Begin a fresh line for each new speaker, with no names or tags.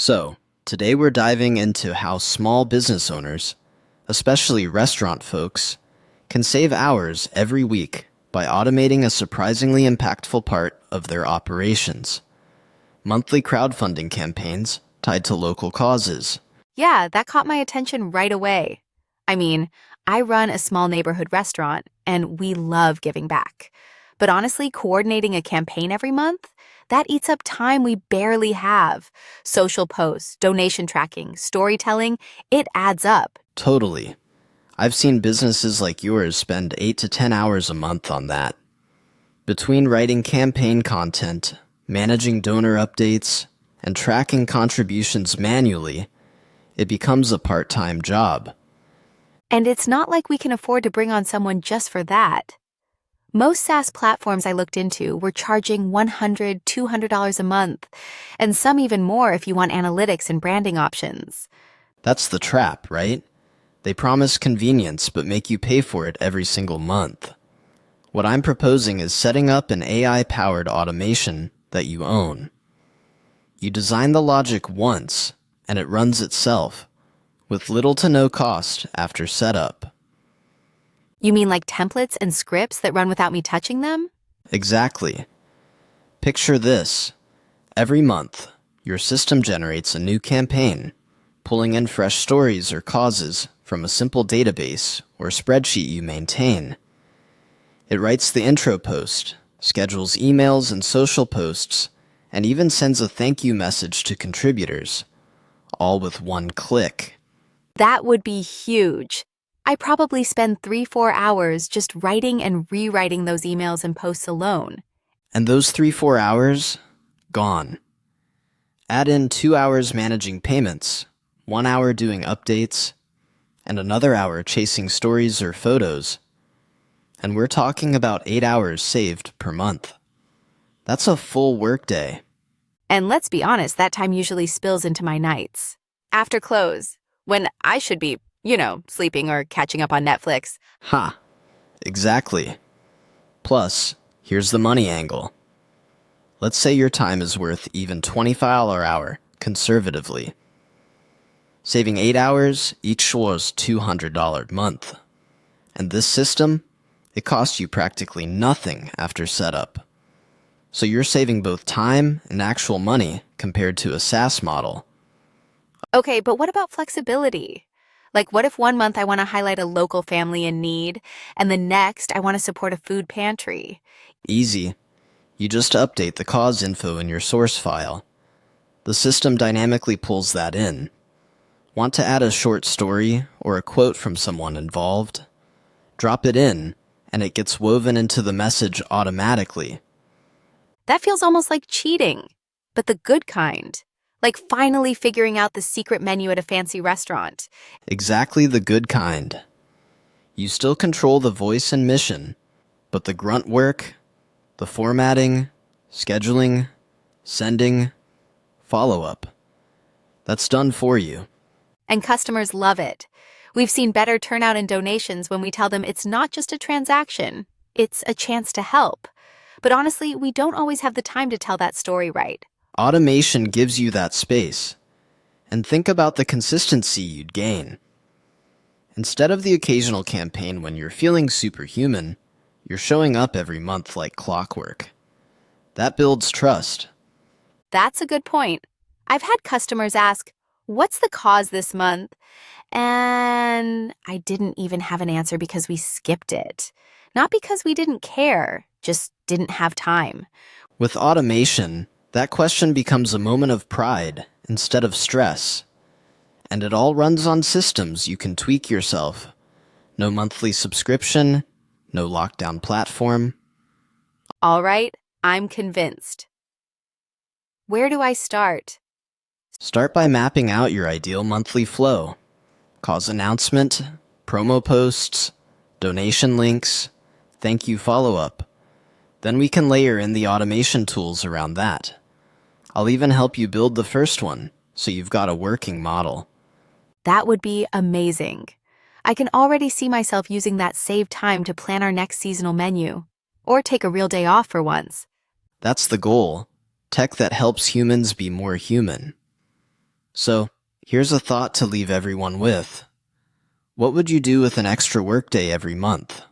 So, today we're diving into how small business owners, especially restaurant folks, can save hours every week by automating a surprisingly impactful part of their operations. Monthly crowdfunding campaigns tied to local causes.
Yeah, that caught my attention right away. I mean, I run a small neighborhood restaurant, and we love giving back. But honestly, coordinating a campaign every month, that eats up time we barely have. Social posts, donation tracking, storytelling, it adds up.
Totally. I've seen businesses like yours spend 8 to 10 hours a month on that. Between writing campaign content, managing donor updates, and tracking contributions manually, it becomes a part-time job.
And it's not like we can afford to bring on someone just for that. Most SaaS platforms I looked into were charging $100, $200 a month, and some even more if you want analytics and branding options.
That's the trap, right? They promise convenience but make you pay for it every single month. What I'm proposing is setting up an AI-powered automation that you own. You design the logic once, and it runs itself, with little to no cost after setup.
You mean like templates and scripts that run without me touching them?
Exactly. Picture this. Every month, your system generates a new campaign, pulling in fresh stories or causes from a simple database or spreadsheet you maintain. It writes the intro post, schedules emails and social posts, and even sends a thank you message to contributors, all with one click.
That would be huge. I probably spend 3-4 hours just writing and rewriting those emails and posts alone.
And those 3-4 hours, gone. Add in 2 hours managing payments, 1 hour doing updates, and another hour chasing stories or photos. And we're talking about 8 hours saved per month. That's a full workday.
And let's be honest, that time usually spills into my nights. After close, when I should be, sleeping or catching up on Netflix.
Ha! Exactly. Plus, here's the money angle. Let's say your time is worth even $25 an hour, conservatively. Saving 8 hours equals $200 a month. And this system, it costs you practically nothing after setup. So you're saving both time and actual money compared to a SaaS model.
Okay, but what about flexibility? Like, what if one month I want to highlight a local family in need, and the next I want to support a food pantry?
Easy. You just update the cause info in your source file. The system dynamically pulls that in. Want to add a short story or a quote from someone involved? Drop it in, and it gets woven into the message automatically.
That feels almost like cheating, but the good kind. Like finally figuring out the secret menu at a fancy restaurant.
Exactly the good kind. You still control the voice and mission, but the grunt work, the formatting, scheduling, sending, follow-up, that's done for you.
And customers love it. We've seen better turnout in donations when we tell them it's not just a transaction, it's a chance to help. But honestly, we don't always have the time to tell that story right.
Automation gives you that space. And think about the consistency you'd gain. Instead of the occasional campaign when you're feeling superhuman, you're showing up every month like clockwork. That builds trust.
That's a good point. I've had customers ask, "What's the cause this month?" And I didn't even have an answer because we skipped it. Not because we didn't care, just didn't have time.
With automation, that question becomes a moment of pride instead of stress. And it all runs on systems you can tweak yourself. No monthly subscription, no lockdown platform.
All right, I'm convinced. Where do I start?
Start by mapping out your ideal monthly flow. Cause announcement, promo posts, donation links, thank you follow-up. Then we can layer in the automation tools around that. I'll even help you build the first one, so you've got a working model.
That would be amazing. I can already see myself using that saved time to plan our next seasonal menu, or take a real day off for once.
That's the goal. Tech that helps humans be more human. So, here's a thought to leave everyone with. What would you do with an extra workday every month?